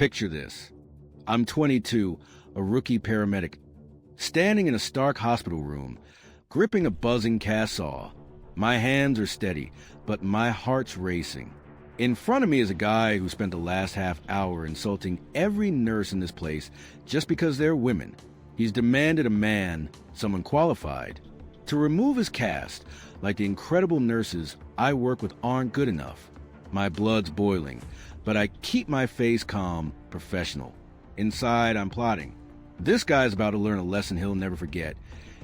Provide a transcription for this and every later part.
Picture this. I'm 22, a rookie paramedic, standing in a stark hospital room, gripping a buzzing cast saw. My hands are steady, but my heart's racing. In front of me is a guy who spent the last half hour insulting every nurse in this place just because they're women. He's demanded a man, someone qualified, to remove his cast, like the incredible nurses I work with aren't good enough. My blood's boiling, but I keep my face calm, professional. Inside, I'm plotting. This guy's about to learn a lesson he'll never forget,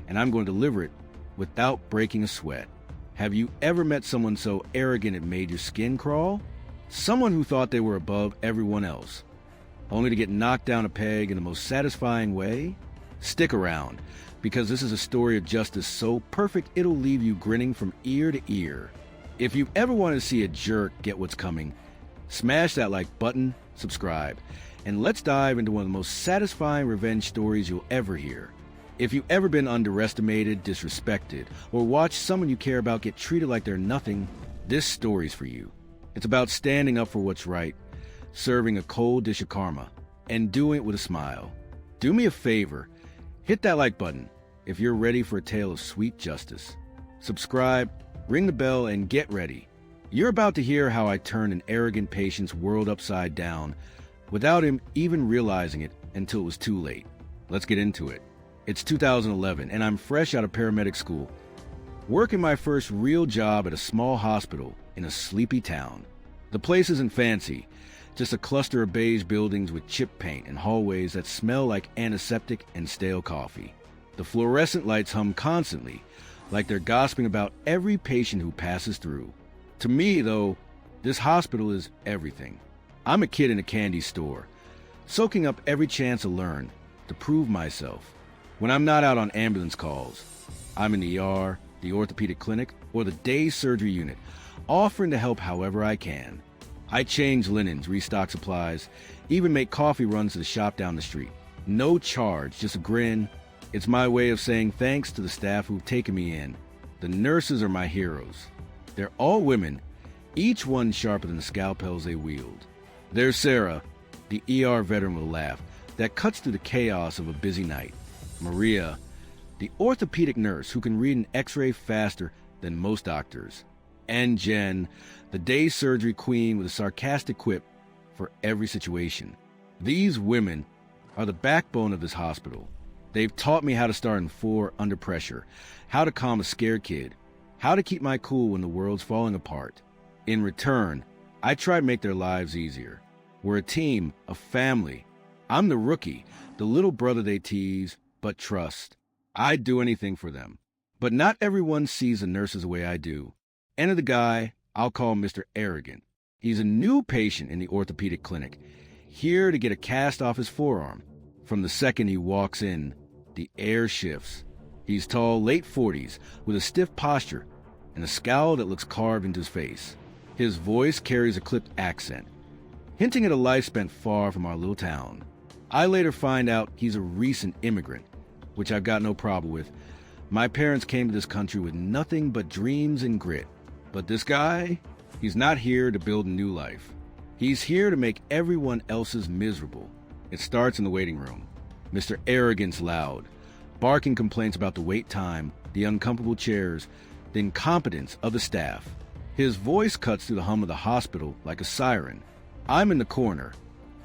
and I'm going to deliver it without breaking a sweat. Have you ever met someone so arrogant it made your skin crawl? Someone who thought they were above everyone else, only to get knocked down a peg in the most satisfying way? Stick around, because this is a story of justice so perfect it'll leave you grinning from ear to ear. If you ever want to see a jerk get what's coming, smash that like button, subscribe, and let's dive into one of the most satisfying revenge stories you'll ever hear. If you've ever been underestimated, disrespected, or watched someone you care about get treated like they're nothing, this story's for you. It's about standing up for what's right, serving a cold dish of karma, and doing it with a smile. Do me a favor, hit that like button if you're ready for a tale of sweet justice. Subscribe, ring the bell, and get ready. You're about to hear how I turned an arrogant patient's world upside down without him even realizing it until it was too late. Let's get into it. It's 2011, and I'm fresh out of paramedic school, working my first real job at a small hospital in a sleepy town. The place isn't fancy, just a cluster of beige buildings with chip paint and hallways that smell like antiseptic and stale coffee. The fluorescent lights hum constantly, like they're gossiping about every patient who passes through. To me, though, this hospital is everything. I'm a kid in a candy store, soaking up every chance to learn, to prove myself. When I'm not out on ambulance calls, I'm in the ER, the orthopedic clinic, or the day surgery unit, offering to help however I can. I change linens, restock supplies, even make coffee runs to the shop down the street. No charge, just a grin. It's my way of saying thanks to the staff who've taken me in. The nurses are my heroes. They're all women, each one sharper than the scalpels they wield. There's Sarah, the ER veteran with a laugh that cuts through the chaos of a busy night. Maria, the orthopedic nurse who can read an x-ray faster than most doctors. And Jen, the day surgery queen with a sarcastic quip for every situation. These women are the backbone of this hospital. They've taught me how to start in 4 under pressure, how to calm a scared kid, how to keep my cool when the world's falling apart. In return, I try to make their lives easier. We're a team, a family. I'm the rookie, the little brother they tease, but trust. I'd do anything for them. But not everyone sees the nurses the way I do. Enter the guy I'll call Mr. Arrogant. He's a new patient in the orthopedic clinic, here to get a cast off his forearm. From the second he walks in, the air shifts. He's tall, late 40s, with a stiff posture and a scowl that looks carved into his face. His voice carries a clipped accent, hinting at a life spent far from our little town. I later find out he's a recent immigrant, which I've got no problem with. My parents came to this country with nothing but dreams and grit. But this guy, he's not here to build a new life. He's here to make everyone else's miserable. It starts in the waiting room. Mr. Arrogant's loud, barking complaints about the wait time, the uncomfortable chairs, the incompetence of the staff. His voice cuts through the hum of the hospital like a siren. I'm in the corner,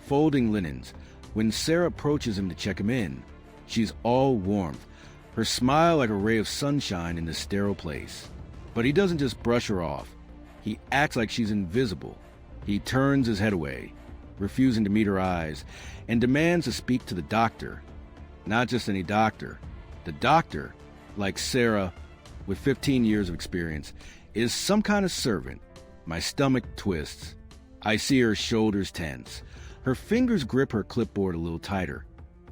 folding linens, when Sarah approaches him to check him in. She's all warmth, her smile like a ray of sunshine in this sterile place. But he doesn't just brush her off. He acts like she's invisible. He turns his head away, refusing to meet her eyes, and demands to speak to the doctor. Not just any doctor. The doctor, like Sarah, with 15 years of experience, is some kind of servant. My stomach twists. I see her shoulders tense. Her fingers grip her clipboard a little tighter,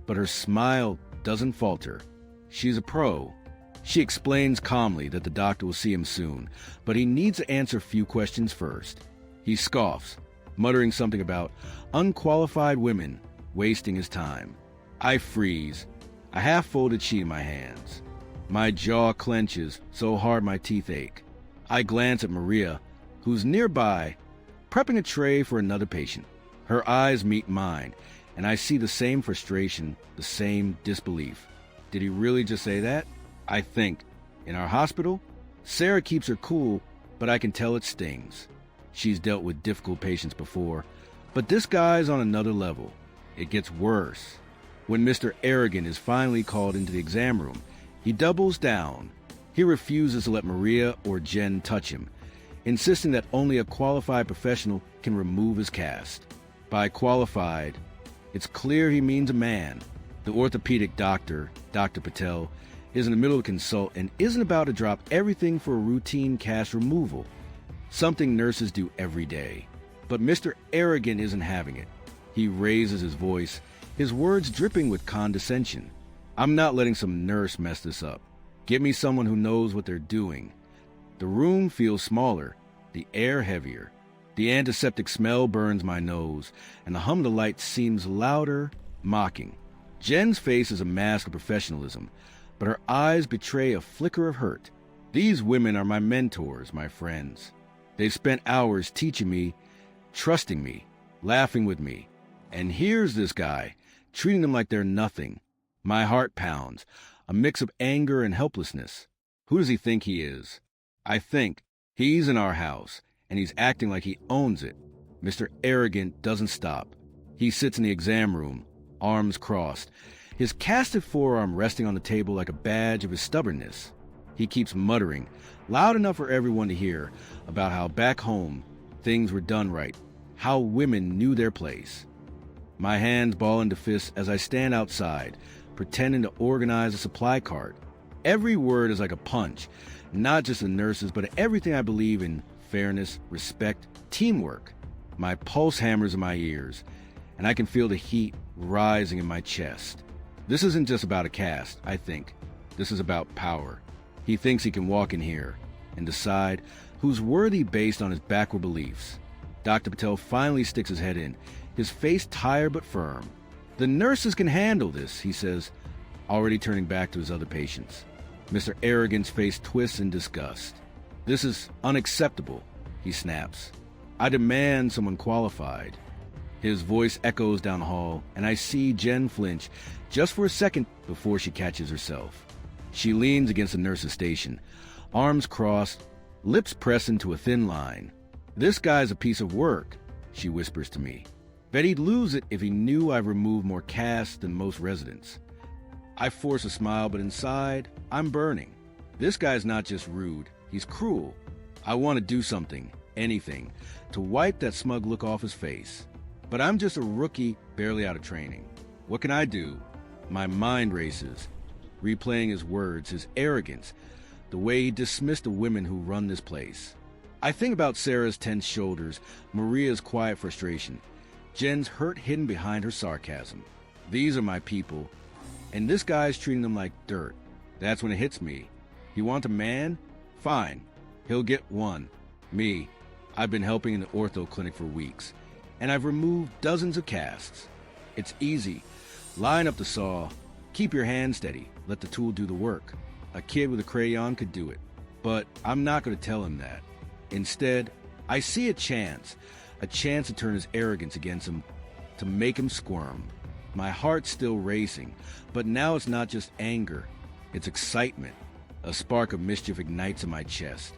but her smile doesn't falter. She's a pro. She explains calmly that the doctor will see him soon, but he needs to answer a few questions first. He scoffs, muttering something about unqualified women wasting his time. I freeze, a half-folded sheet in my hands. My jaw clenches so hard my teeth ache. I glance at Maria, who's nearby, prepping a tray for another patient. Her eyes meet mine, and I see the same frustration, the same disbelief. Did he really just say that? I think. In our hospital, Sarah keeps her cool, but I can tell it stings. She's dealt with difficult patients before, but this guy's on another level. It gets worse. When Mr. Arrogant is finally called into the exam room, he doubles down. He refuses to let Maria or Jen touch him, insisting that only a qualified professional can remove his cast. By qualified, it's clear he means a man. The orthopedic doctor, Dr. Patel, is in the middle of a consult and isn't about to drop everything for a routine cast removal, something nurses do every day. But Mr. Arrogant isn't having it. He raises his voice, his words dripping with condescension. I'm not letting some nurse mess this up. Get me someone who knows what they're doing. The room feels smaller, the air heavier. The antiseptic smell burns my nose, and the hum of the light seems louder, mocking. Jen's face is a mask of professionalism, but her eyes betray a flicker of hurt. These women are my mentors, my friends. They've spent hours teaching me, trusting me, laughing with me. And here's this guy, treating them like they're nothing. My heart pounds, a mix of anger and helplessness. Who does he think he is? I think he's in our house, and he's acting like he owns it. Mr. Arrogant doesn't stop. He sits in the exam room, arms crossed, his casted forearm resting on the table like a badge of his stubbornness. He keeps muttering, loud enough for everyone to hear, about how back home things were done right, how women knew their place. My hands ball into fists as I stand outside, pretending to organize a supply cart. Every word is like a punch, not just the nurses, but everything I believe in: fairness, respect, teamwork. My pulse hammers in my ears, and I can feel the heat rising in my chest. This isn't just about a cast, I think. This is about power. He thinks he can walk in here and decide who's worthy based on his backward beliefs. Dr. Patel finally sticks his head in, his face tired but firm. The nurses can handle this, he says, already turning back to his other patients. Mr. Arrogant's face twists in disgust. This is unacceptable, he snaps. I demand someone qualified. His voice echoes down the hall, and I see Jen flinch just for a second before she catches herself. She leans against the nurse's station, arms crossed, lips pressed into a thin line. This guy's a piece of work, she whispers to me. Bet he'd lose it if he knew I've removed more casts than most residents. I force a smile, but inside, I'm burning. This guy's not just rude, he's cruel. I want to do something, anything, to wipe that smug look off his face. But I'm just a rookie barely out of training. What can I do? My mind races, replaying his words, his arrogance, the way he dismissed the women who run this place. I think about Sarah's tense shoulders, Maria's quiet frustration, Jen's hurt hidden behind her sarcasm. These are my people, and this guy's treating them like dirt. That's when it hits me. You want a man? Fine. He'll get one. Me. I've been helping in the ortho clinic for weeks, and I've removed dozens of casts. It's easy. Line up the saw, keep your hand steady, let the tool do the work. A kid with a crayon could do it, but I'm not going to tell him that. Instead, I see a chance to turn his arrogance against him, to make him squirm. My heart's still racing, but now it's not just anger, it's excitement. A spark of mischief ignites in my chest,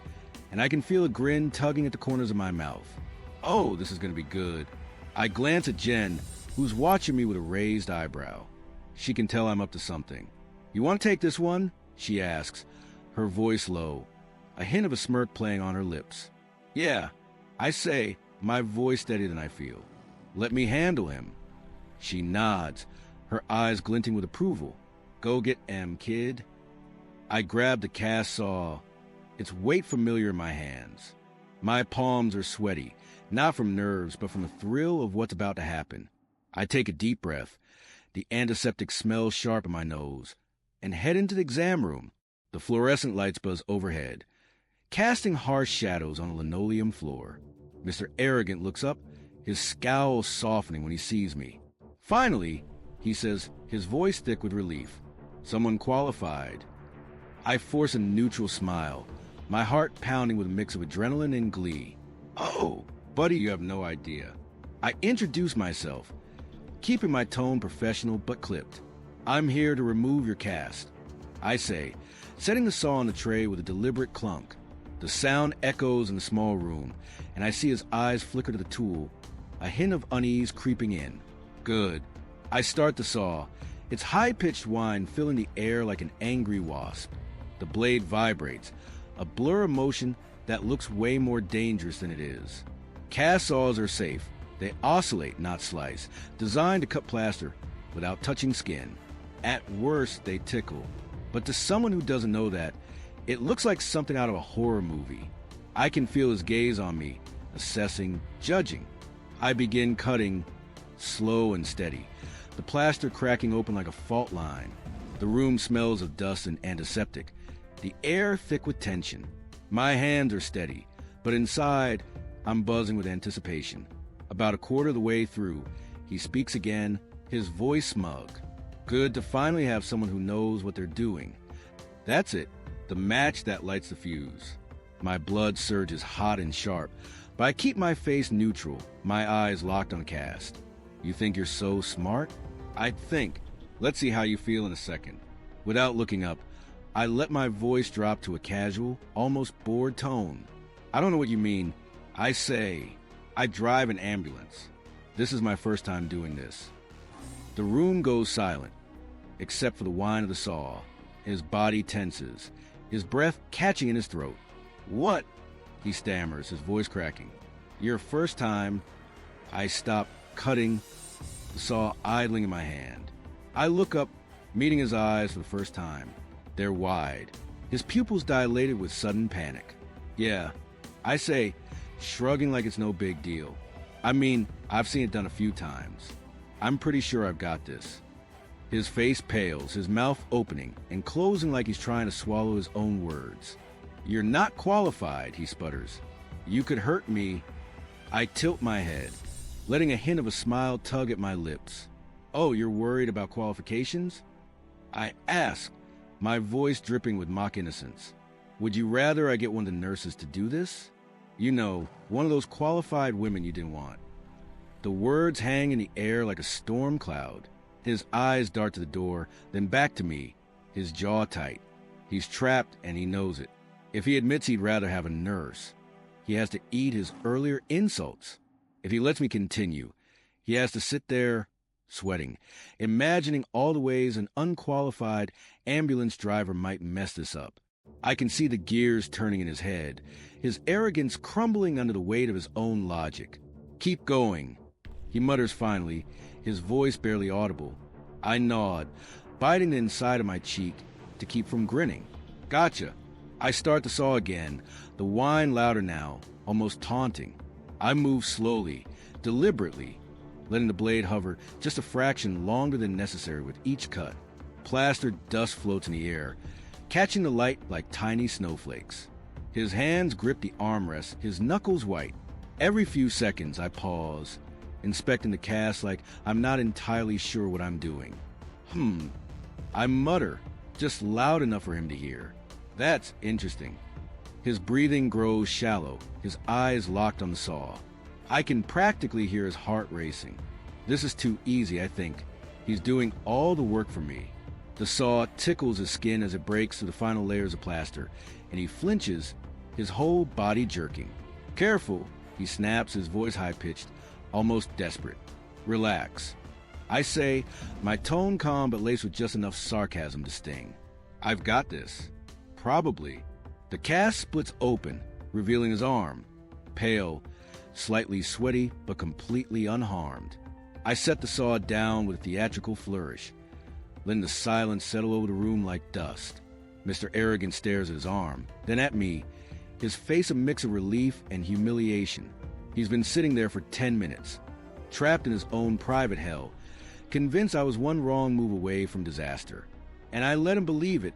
and I can feel a grin tugging at the corners of my mouth. Oh, this is going to be good. I glance at Jen, who's watching me with a raised eyebrow. She can tell I'm up to something. You want to take this one? She asks, her voice low, a hint of a smirk playing on her lips. Yeah, I say, my voice steadier than I feel. Let me handle him. She nods, her eyes glinting with approval. Go get M, kid. I grab the cast saw, its weight familiar in my hands. My palms are sweaty, not from nerves, but from the thrill of what's about to happen. I take a deep breath, the antiseptic smell sharp in my nose, and head into the exam room. The fluorescent lights buzz overhead, casting harsh shadows on the linoleum floor. Mr. Arrogant looks up, his scowl softening when he sees me. Finally, he says, his voice thick with relief. Someone qualified. I force a neutral smile, my heart pounding with a mix of adrenaline and glee. Oh, buddy, you have no idea. I introduce myself, keeping my tone professional but clipped. I'm here to remove your cast, I say, setting the saw on the tray with a deliberate clunk. The sound echoes in the small room, and I see his eyes flicker to the tool, a hint of unease creeping in. Good. I start the saw, its high-pitched whine filling the air like an angry wasp. The blade vibrates, a blur of motion that looks way more dangerous than it is. Cast saws are safe. They oscillate, not slice, designed to cut plaster without touching skin. At worst, they tickle. But to someone who doesn't know that, it looks like something out of a horror movie. I can feel his gaze on me, assessing, judging. I begin cutting, slow and steady, the plaster cracking open like a fault line. The room smells of dust and antiseptic, the air thick with tension. My hands are steady, but inside, I'm buzzing with anticipation. About a quarter of the way through, he speaks again, his voice smug. Good to finally have someone who knows what they're doing. That's it, the match that lights the fuse. My blood surges hot and sharp, but I keep my face neutral, my eyes locked on Cast. You think you're so smart? I think. Let's see how you feel in a second. Without looking up, I let my voice drop to a casual, almost bored tone. I don't know what you mean. I say, I drive an ambulance. This is my first time doing this. The room goes silent, except for the whine of the saw. His body tenses, his breath catching in his throat. What? He stammers, his voice cracking. Your first time. I stop cutting, the saw idling in my hand. I look up, meeting his eyes for the first time. They're wide, his pupils dilated with sudden panic. Yeah, I say, shrugging like it's no big deal. I mean, I've seen it done a few times. I'm pretty sure I've got this. His face pales, his mouth opening and closing like he's trying to swallow his own words. You're not qualified, he sputters. You could hurt me. I tilt my head, letting a hint of a smile tug at my lips. Oh, you're worried about qualifications? I ask, my voice dripping with mock innocence. Would you rather I get one of the nurses to do this? You know, one of those qualified women you didn't want. The words hang in the air like a storm cloud. His eyes dart to the door, then back to me, his jaw tight. He's trapped and he knows it. If he admits he'd rather have a nurse, he has to eat his earlier insults. If he lets me continue, he has to sit there, sweating, imagining all the ways an unqualified ambulance driver might mess this up. I can see the gears turning in his head, his arrogance crumbling under the weight of his own logic. Keep going, he mutters finally, his voice barely audible. I nod, biting the inside of my cheek to keep from grinning. Gotcha. I start the saw again, the whine louder now, almost taunting. I move slowly, deliberately, letting the blade hover just a fraction longer than necessary with each cut. Plastered dust floats in the air, catching the light like tiny snowflakes. His hands grip the armrest, his knuckles white. Every few seconds I pause, inspecting the cast like I'm not entirely sure what I'm doing. I mutter, just loud enough for him to hear. That's interesting. His breathing grows shallow, his eyes locked on the saw. I can practically hear his heart racing. This is too easy, I think. He's doing all the work for me. The saw tickles his skin as it breaks through the final layers of plaster, and he flinches, his whole body jerking. Careful, he snaps, his voice high-pitched, almost desperate. Relax. I say, my tone calm but laced with just enough sarcasm to sting. I've got this. Probably. The cast splits open, revealing his arm. Pale, slightly sweaty, but completely unharmed. I set the saw down with a theatrical flourish, letting the silence settle over the room like dust. Mr. Arrogant stares at his arm, then at me, his face a mix of relief and humiliation. He's been sitting there for 10 minutes, trapped in his own private hell, convinced I was one wrong move away from disaster. And I let him believe it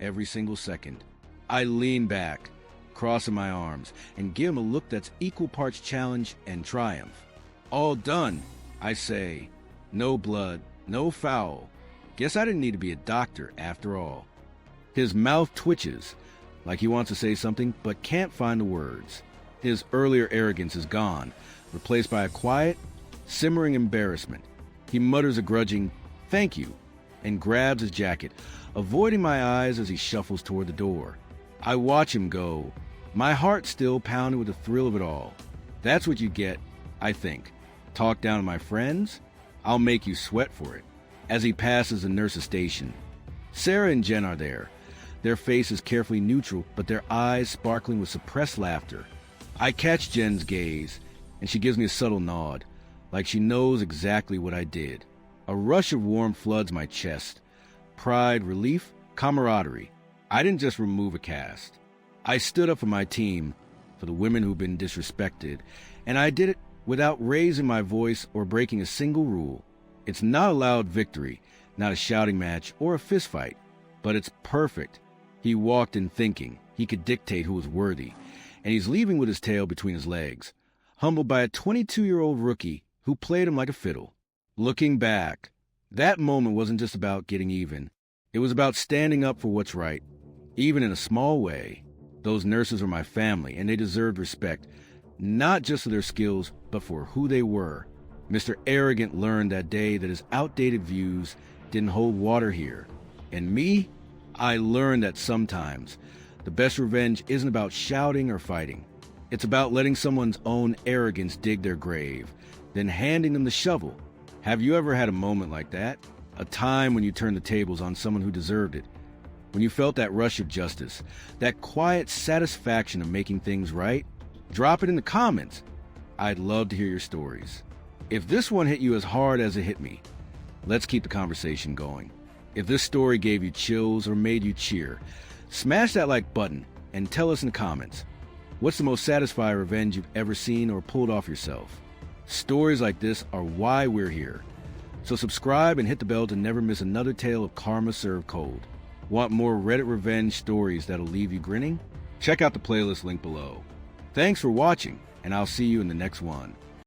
every single second. I lean back, crossing my arms, and give him a look that's equal parts challenge and triumph. All done, I say. No blood, no foul. Guess I didn't need to be a doctor after all. His mouth twitches, like he wants to say something but can't find the words. His earlier arrogance is gone, replaced by a quiet, simmering embarrassment. He mutters a grudging, "Thank you," and grabs his jacket, avoiding my eyes as he shuffles toward the door. I watch him go, my heart still pounding with the thrill of it all. That's what you get, I think. Talk down to my friends? I'll make you sweat for it. As he passes the nurse's station, Sarah and Jen are there, their faces carefully neutral, but their eyes sparkling with suppressed laughter. I catch Jen's gaze, and she gives me a subtle nod, like she knows exactly what I did. A rush of warmth floods my chest. Pride, relief, camaraderie. I didn't just remove a cast. I stood up for my team, for the women who've been disrespected, and I did it without raising my voice or breaking a single rule. It's not a loud victory, not a shouting match or a fistfight, but it's perfect. He walked in thinking he could dictate who was worthy, and he's leaving with his tail between his legs, humbled by a 22-year-old rookie who played him like a fiddle. Looking back, that moment wasn't just about getting even. It was about standing up for what's right, even in a small way. Those nurses are my family, and they deserved respect, not just for their skills, but for who they were. Mr. Arrogant learned that day that his outdated views didn't hold water here. And me, I learned that sometimes the best revenge isn't about shouting or fighting. It's about letting someone's own arrogance dig their grave, then handing them the shovel. Have you ever had a moment like that? A time when you turned the tables on someone who deserved it? When you felt that rush of justice, that quiet satisfaction of making things right? Drop it in the comments. I'd love to hear your stories. If this one hit you as hard as it hit me, let's keep the conversation going. If this story gave you chills or made you cheer, smash that like button and tell us in the comments. What's the most satisfying revenge you've ever seen or pulled off yourself? Stories like this are why we're here. So subscribe and hit the bell to never miss another tale of karma served cold. Want more Reddit revenge stories that'll leave you grinning? Check out the playlist link below. Thanks for watching, and I'll see you in the next one.